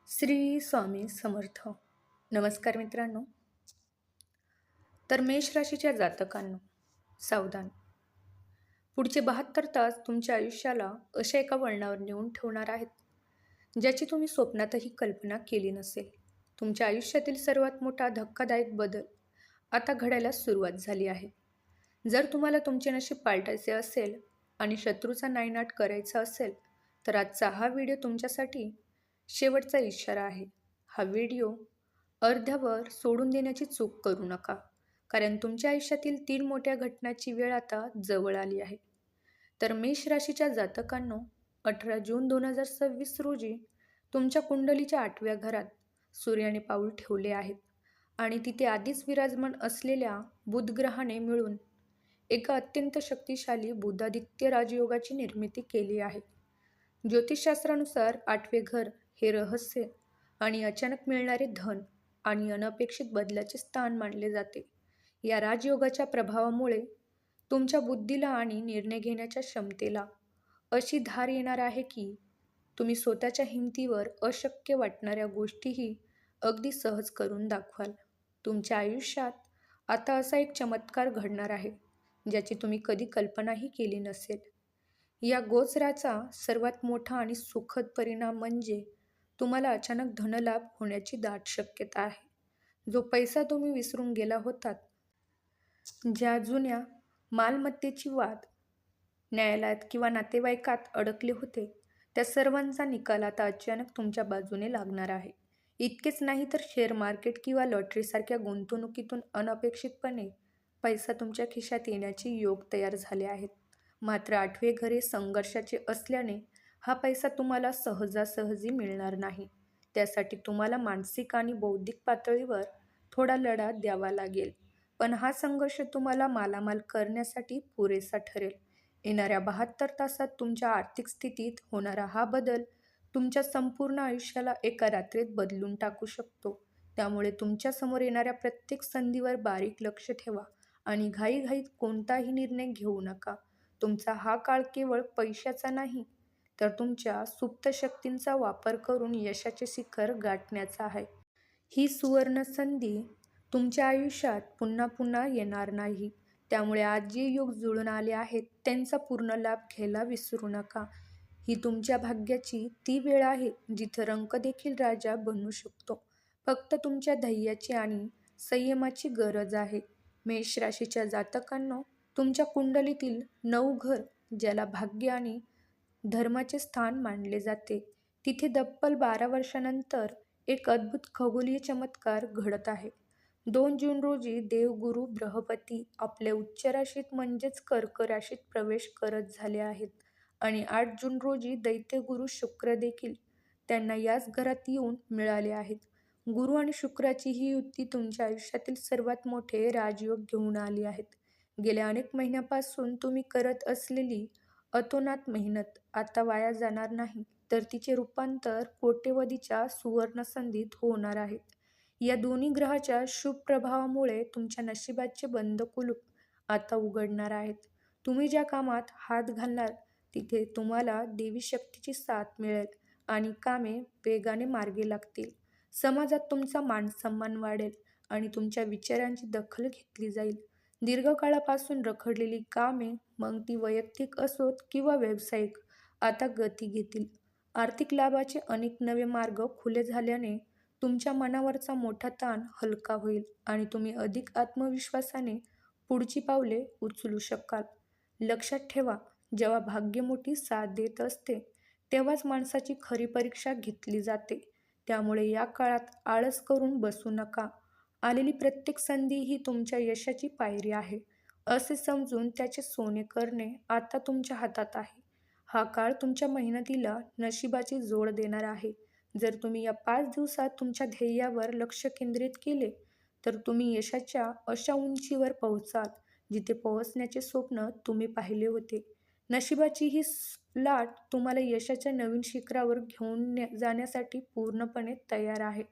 श्री स्वामी समर्थ. नमस्कार मित्रांनो. तर मेष राशीच्या जातकांनो, सावधान. पुढचे 72 तास तुमच्या आयुष्याला अशा एका वळणावर नेऊन ठेवणार आहेत ज्याची तुम्ही स्वप्नातही कल्पना केली नसेल. तुमच्या आयुष्यातील सर्वात मोठा धक्कादायक बदल आता घडायला सुरुवात झाली आहे. जर तुम्हाला तुमचे नशीब पालटायचे असेल आणि शत्रूचा नायनाट करायचा असेल तर आजचा हा व्हिडिओ तुमच्यासाठी शेवटचा इशारा आहे. हा व्हिडिओ अर्ध्यावर सोडून देण्याची चूक करू नका, कारण तुमच्या आयुष्यातील 3 मोठ्या घटनांची वेळ आता जवळ आली आहे. तर मेष राशीच्या जातकांनो, 18 जून 2026 रोजी तुमच्या कुंडलीच्या 8व्या घरात सूर्याने पाऊल ठेवले आहेत आणि तिथे आधीच विराजमान असलेल्या बुध ग्रहाने मिळून एका अत्यंत शक्तिशाली बुधादित्य राजयोगाची निर्मिती केली आहे. ज्योतिषशास्त्रानुसार 8वे घर हे रहस्य आणि अचानक मिळणारे धन आणि अनपेक्षित बदलाचे स्थान मानले जाते. या राजयोगाच्या प्रभावामुळे तुमच्या बुद्धीला आणि निर्णय घेण्याच्या क्षमतेला अशी धार येणार आहे की तुम्ही स्वतःच्या हिमतीवर अशक्य वाटणाऱ्या गोष्टीही अगदी सहज करून दाखवाल. तुमच्या आयुष्यात आता असा एक चमत्कार घडणार आहे ज्याची तुम्ही कधी कल्पनाही केली नसेल. या गोचराचा सर्वात मोठा आणि सुखद परिणाम म्हणजे तुम्हाला अचानक धनलाभ होण्याची दाट शक्यता आहे. जो पैसा तुम्ही विसरून गेला होतात, ज्या जुन्या मालमत्तेची वाद न्यायालयात किंवा नातेवाईकात अडकले होते, त्या सर्वांचा निकाल आता अचानक तुमच्या बाजूने लागणार आहे. इतकेच नाही तर शेअर मार्केट किंवा लॉटरीसारख्या गुंतवणुकीतून अनपेक्षितपणे पैसा तुमच्या खिशात येण्याचे योग तयार झाले आहेत. मात्र 8वे घर हे संघर्षाचे असल्याने हा पैसा तुम्हाला सहजासहजी मिळणार नाही. त्यासाठी तुम्हाला मानसिक आणि बौद्धिक पातळीवर थोडा लढा द्यावा लागेल, पण हा संघर्ष तुम्हाला मालामाल करण्यासाठी पुरेसा ठरेल. येणाऱ्या 72 तासात तुमच्या आर्थिक स्थितीत होणारा हा बदल तुमच्या संपूर्ण आयुष्याला एका रात्रीत बदलून टाकू शकतो. त्यामुळे तुमच्या समोर येणाऱ्या प्रत्येक संधीवर बारीक लक्ष ठेवा आणि घाईघाईत कोणताही निर्णय घेऊ नका. तुमचा हा काळ केवळ पैशाचा नाही, तर तुमच्या सुप्त शक्तींचा वापर करून यशाचे शिखर गाठण्याचा आहे. ही सुवर्ण संधी तुमच्या आयुष्यात पुन्हा पुन्हा येणार नाही. त्यामुळे आज जे योग जुळून आले आहेत त्यांचा पूर्ण लाभ घ्यायला विसरू नका. ही तुमच्या भाग्याची ती वेळ आहे जिथं रंक देखील राजा बनू शकतो. फक्त तुमच्या धैर्याची आणि संयमाची गरज आहे. मेष राशीच्या जातकांनो, तुमच्या कुंडलीतील 9 घर, ज्याला भाग्य आणि धर्माचे स्थान मानले जाते, तिथे तब्बल 12 वर्षांनंतर एक अद्भुत खगोलीय चमत्कार घडत आहे. 2 जून रोजी देवगुरु बृहस्पती आपल्या उच्च राशीत म्हणजेच कर्क राशीत प्रवेश करत झाले आहेत आणि 8 जून रोजी दैत्यगुरु शुक्र देखील त्यांना याच घरात येऊन मिळाले आहेत. गुरु आणि शुक्राची ही युती तुमच्या आयुष्यातील सर्वात मोठे राजयोग घेऊन आली आहेत. गेल्या अनेक महिन्यापासून तुम्ही करत असलेली अतोनात मेहनत आता वाया जाणार नाही, तर तिचे रूपांतर कोट्यवधीच्या सुवर्ण संधीत होणार आहे. या दोन्ही ग्रहाच्या शुभ प्रभावामुळे तुमच्या नशिबाचे बंद कुलूप आता उघडणार आहेत. तुम्ही ज्या कामात हात घालणार तिथे तुम्हाला देवी शक्तीची साथ मिळेल आणि कामे वेगाने मार्गी लागतील. समाजात तुमचा मानसन्मान वाढेल आणि तुमच्या विचारांची दखल घेतली जाईल. दीर्घकाळापासून रखडलेली कामे, मग ती वैयक्तिक असोत किंवा व्यावसायिक, आता गती घेतील. आर्थिक लाभाचे अनेक नवे मार्ग खुले झाल्याने तुमच्या मनावरचा मोठा ताण हलका होईल आणि तुम्ही अधिक आत्मविश्वासाने पुढची पावले उचलू शकाल. लक्षात ठेवा, जेव्हा भाग्य मोठी साथ देत असते तेव्हाच माणसाची खरी परीक्षा घेतली जाते. त्यामुळे या काळात आळस करून बसू नका. आलेली प्रत्येक संधी ही तुमच्या यशाची पायरी आहे असे समजून त्याचे सोने करणे आता तुमच्या हातात आहे. हा काळ तुमच्या मेहनतीला नशिबाची जोड देणार आहे. जर तुम्ही या 5 दिवसात तुमच्या ध्येयावर लक्ष केंद्रित केले तर तुम्ही यशाच्या अशा उंचीवर पोहोचाल जिथे पोहोचण्याचे स्वप्न तुम्ही पाहिले होते. नशिबाची ही लाट तुम्हाला यशाच्या नवीन शिखरावर घेऊन जाण्यासाठी पूर्णपणे तयार आहे.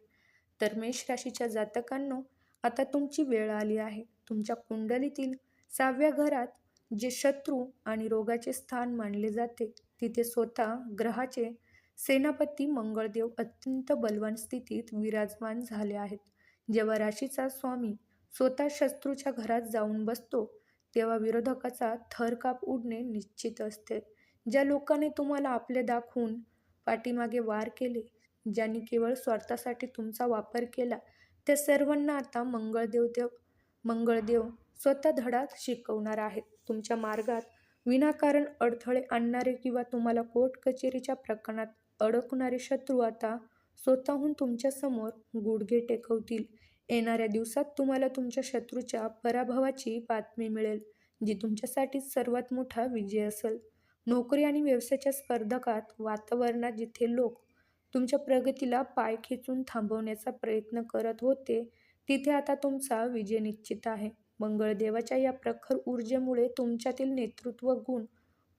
तर मेष राशीच्या जातकांनो, आता तुमची वेळ आली आहे. तुमच्या कुंडलीतील 6व्या घरात, जे शत्रू आणि रोगाचे स्थान मानले जाते, तिथे स्वतः ग्रहाचे सेनापती मंगळदेव अत्यंत बलवान स्थितीत विराजमान झाले आहेत. जेव्हा राशीचा स्वामी स्वतः शत्रूच्या घरात जाऊन बसतो, तेव्हा विरोधकाचा थरकाप उडणे निश्चित असते. ज्या लोकांनी तुम्हाला आपले दाखवून पाठीमागे वार केले, ज्यांनी केवळ स्वार्थासाठी तुमचा वापर केला, त्या सर्वांना आता मंगळदेव स्वतः धडा शिकवणार आहेत. तुमच्या मार्गात विनाकारण अडथळे आणणारे किंवा तुम्हाला कोर्ट कचेरीच्या प्रकरणात अडकणारे शत्रू आता स्वतःहून तुमच्यासमोर गुडघे टेकवतील. येणाऱ्या दिवसात तुम्हाला तुमच्या शत्रूच्या पराभवाची बातमी मिळेल, जी तुमच्यासाठी सर्वात मोठा विजय असेल. नोकरी आणि व्यवसायाच्या स्पर्धकात वातावरणात जिथे लोक तुमच्या प्रगतीला पाय खेचून थांबवण्याचा प्रयत्न करत होते, तिथे आता तुमचा विजय निश्चित आहे. मंगळदेवाच्या या प्रखर ऊर्जेमुळे तुमच्यातील नेतृत्व गुण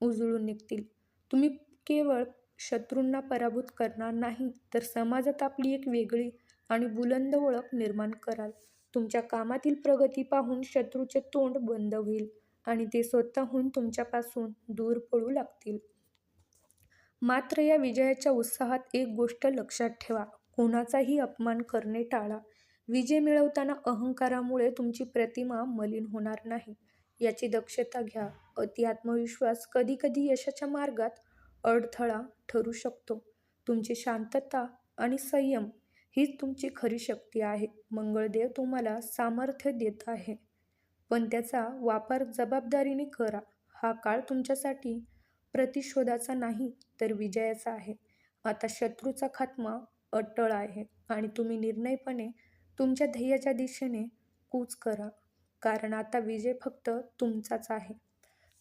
उजळून निघतील. तुम्ही केवळ शत्रूंना पराभूत करणार नाही, तर समाजात आपली एक वेगळी आणि बुलंद ओळख निर्माण कराल. तुमच्या कामातील प्रगती पाहून शत्रूचे तोंड बंद होईल आणि ते स्वतःहून तुमच्यापासून दूर पळू लागतील. मात्र या विजयाच्या उत्साहात एक गोष्ट लक्षात ठेवा: कोणाचाही अपमान करणे टाळा. विजय मिळवताना अहंकारामुळे तुमची प्रतिमा मलिन होणार नाही, याची दक्षता घ्या. अति आत्मविश्वास कधीकधी यशाच्या मार्गात अडथळा ठरू शकतो. तुमची शांतता आणि संयम हीच तुमची खरी शक्ती आहे. मंगळदेव तुम्हाला सामर्थ्य देत आहे, पण त्याचा वापर जबाबदारीने करा. हा काळ तुमच्यासाठी प्रतिशोधाचा नाही, तर विजयाचा आहे. आता शत्रूचा खात्मा अटळ आहे आणि तुम्ही निर्णयपणे तुमच्या ध्येयाच्या दिशेने कूच करा, कारण आता विजय फक्त तुमचाच आहे.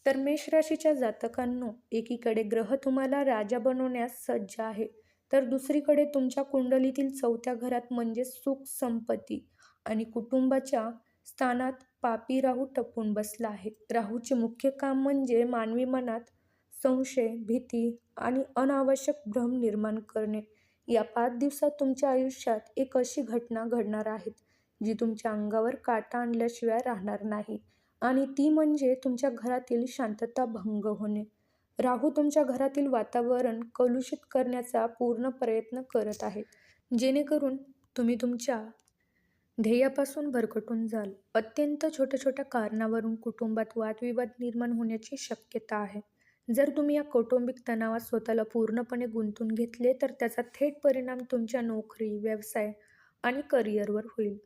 तर मेष राशीच्या जातकांनो, एकीकडे ग्रह तुम्हाला राजा बनवण्यास सज्ज आहे, तर दुसरीकडे तुमच्या कुंडलीतील 4थ्या घरात म्हणजे सुख, संपत्ती आणि कुटुंबाच्या स्थानात पापी राहू टपून बसला आहे. राहूचे मुख्य काम म्हणजे मानवी मनात संशय, भीती आणि अनावश्यक भ्रम निर्माण करणे. या 5 दिवसात तुमच्या आयुष्यात एक अशी घटना घडणार आहे, जी तुमच्या अंगावर काटा आणल्याशिवाय राहणार नाही, आणि ती म्हणजे तुमच्या घरातील शांतता भंग होणे. राहू तुमच्या घरातील वातावरण कलुषित करण्याचा पूर्ण प्रयत्न करत आहे, जेणेकरून तुम्ही तुमच्या ध्येयापासून भरकटून जाल. अत्यंत छोट्या छोट्या कारणावरून कुटुंबात वादविवाद निर्माण होण्याची शक्यता आहे. जर तुम्ही या कौटुंबिक तणावात स्वतःला पूर्णपणे गुंतून घेतले, तर त्याचा थेट परिणाम तुमच्या नोकरी, व्यवसाय आणि करिअरवर होईल.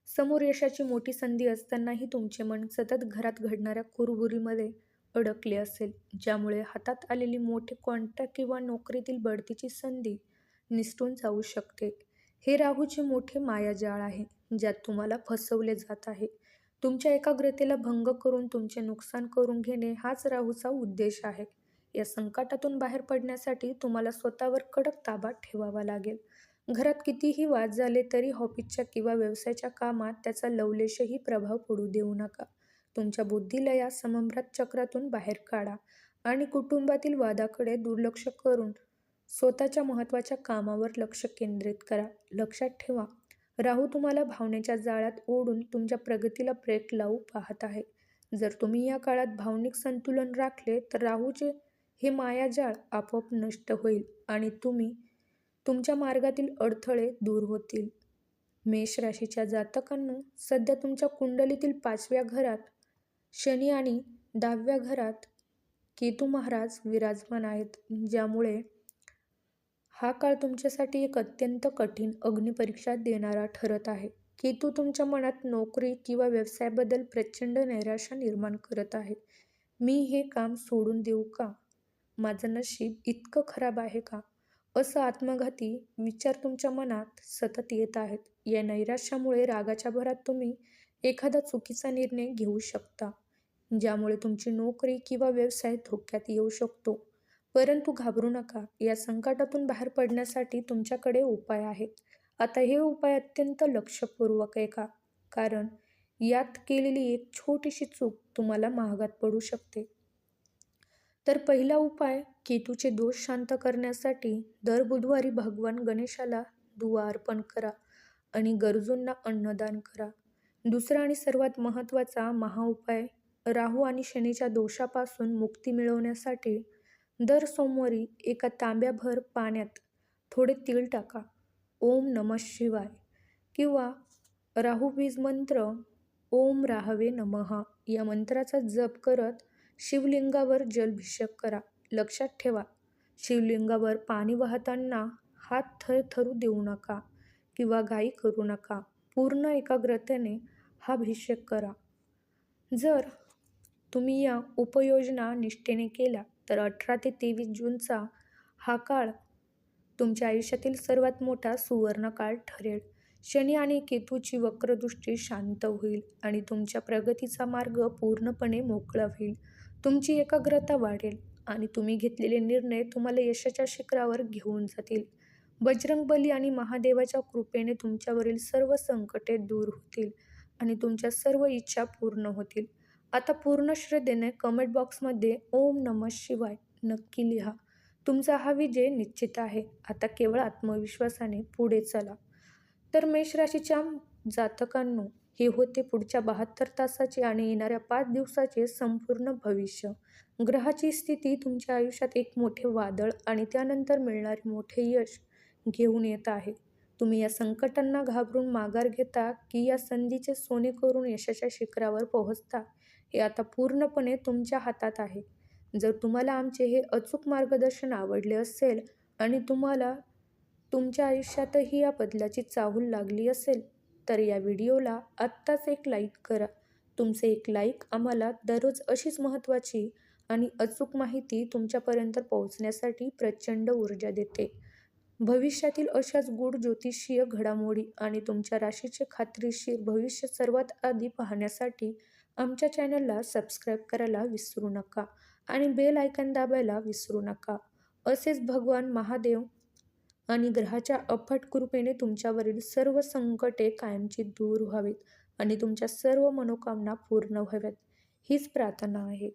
समोर यशाची मोठी संधी असतानाही तुमचे मन सतत घरात घडणाऱ्या कुरबुरीमध्ये अडकले असेल, ज्यामुळे हातात आलेली मोठी कॉन्ट्रॅक्ट किंवा नोकरीतील बढतीची संधी निसटून जाऊ शकते. हे राहूचे मोठे मायाजाळ आहे, ज्यात तुम्हाला फसवले जात आहे. तुमच्या एकाग्रतेला भंग करून तुमचे नुकसान करून घेणे हाच राहूचा उद्देश आहे. या संकटातून बाहेर पडण्यासाठी तुम्हाला स्वतःवर कडक ताबा ठेवावा लागेल. घरात कितीही वाद झाले तरी ऑफिसच्या किंवा व्यवसायाच्या कामात त्याचा लवलेशही प्रभाव पडू देऊ नका. तुमच्या बुद्धीला या समभ्रात चक्रातून बाहेर काढा आणि कुटुंबातील वादाकडे दुर्लक्ष करून स्वतःच्या महत्त्वाच्या कामावर लक्ष केंद्रित करा. लक्षात ठेवा, राहू तुम्हाला भावनेच्या जाळ्यात ओढून तुमच्या प्रगतीला ब्रेक लावू पाहत आहे. जर तुम्ही या काळात भावनिक संतुलन राखले, तर राहूचे हे मायाजाळ आपोआप नष्ट होईल आणि तुमच्या मार्गातील अडथळे दूर होतील. मेष राशीच्या जातकांनो, सध्या तुमच्या कुंडलीतील 5व्या घरात शनी आणि 10व्या घरात केतू महाराज विराजमान आहेत, ज्यामुळे हा काळ तुमच्यासाठी एक अत्यंत कठीण अग्निपरीक्षा देणारा ठरत आहे. केतू तुमच्या मनात नोकरी किंवा व्यवसायाबद्दल प्रचंड नैराश्य निर्माण करत आहे. मी हे काम सोडून देऊ का? माझं नशीब इतकं खराब आहे का? असं आत्मघाती विचार तुमच्या मनात सतत येत आहेत. या नैराश्यामुळे रागाच्या भरात तुम्ही एखादा चुकीचा निर्णय घेऊ शकता, ज्यामुळे तुमची नोकरी किंवा व्यवसाय धोक्यात येऊ शकतो. परंतु घाबरू नका, या संकटातून बाहेर पडण्यासाठी तुमच्याकडे उपाय आहेत. आता हे उपाय अत्यंत लक्षपूर्वक ऐका, कारण यात केलेली एक छोटीशी चूक तुम्हाला महागात पडू शकते. तर पहिला उपाय, केतूचे दोष शांत करण्यासाठी दर बुधवारी भगवान गणेशाला दुवा अर्पण करा आणि गरजूंना अन्नदान करा. दुसरा आणि सर्वात महत्त्वाचा महाउपाय, राहू आणि शनीच्या दोषापासून मुक्ती मिळवण्यासाठी दर सोमवारी एका तांब्याभर पाण्यात थोडे तीळ टाका. ओम नमः शिवाय किंवा राहुबीज मंत्र ओम राहवे नमः या मंत्राचा जप करत शिवलिंगावर जलाभिषेक करा. लक्षात ठेवा, शिवलिंगावर पाणी वाहताना हात थरथरू देऊ नका किंवा घाई करू नका. पूर्ण एकाग्रतेने हा अभिषेक करा. जर तुम्ही या उपाययोजना निष्ठेने केल्या तर 18 ते 23 जूनचा हा काळ तुमच्या आयुष्यातील सर्वात मोठा सुवर्ण काळ ठरेल. शनी आणि केतूची वक्रदृष्टी शांत होईल आणि तुमच्या प्रगतीचा मार्ग पूर्णपणे मोकळा होईल. तुमची एकाग्रता वाढेल आणि तुम्ही घेतलेले निर्णय तुम्हाला यशाच्या शिखरावर घेऊन जातील. बजरंगबली आणि महादेवाच्या कृपेने तुमच्यावरील सर्व संकटे दूर होतील आणि तुमच्या सर्व इच्छा पूर्ण होतील. आता पूर्ण श्रद्धेने कमेंट बॉक्समध्ये ओम नमः शिवाय नक्की लिहा. तुमचा हा विजय निश्चित आहे. आता केवळ आत्मविश्वासाने पुढे चला. तर मेष राशीच्या जातकांनो, हे होते पुढच्या 72 तासाचे आणि येणाऱ्या 5 दिवसाचे संपूर्ण भविष्य. ग्रहाची स्थिती तुमच्या आयुष्यात एक मोठे वादळ आणि त्यानंतर मिळणारे मोठे यश घेऊन येत आहे. तुम्ही या संकटांना घाबरून माघार घेता की या संधीचे सोने करून यशाच्या शिखरावर पोहोचता, हे आता पूर्णपणे तुमच्या हातात आहे. जर तुम्हाला आमचे हे अचूक मार्गदर्शन आवडले असेल आणि तुम्हाला तुमच्या आयुष्यातही या बदलाची चाहूल लागली असेल तर या व्हिडिओला आत्ताच एक लाईक करा. तुमचे एक लाईक आम्हाला दररोज अशीच महत्त्वाची आणि अचूक माहिती तुमच्यापर्यंत पोहोचण्यासाठी प्रचंड ऊर्जा देते. भविष्यातील अशाच गूढ ज्योतिषीय घडामोडी आणि तुमच्या राशीचे खात्रीशीर भविष्य सर्वात आधी पाहण्यासाठी आमच्या चॅनलला सबस्क्राईब करायला विसरू नका आणि बेल आयकॉन दाबायला विसरू नका. असेच भगवान महादेव आणि ग्रहाच्या अफाट कृपेने तुमच्यावरील सर्व संकटे कायमची दूर व्हावीत आणि तुमच्या सर्व मनोकामना पूर्ण व्हाव्यात, हीच प्रार्थना आहे.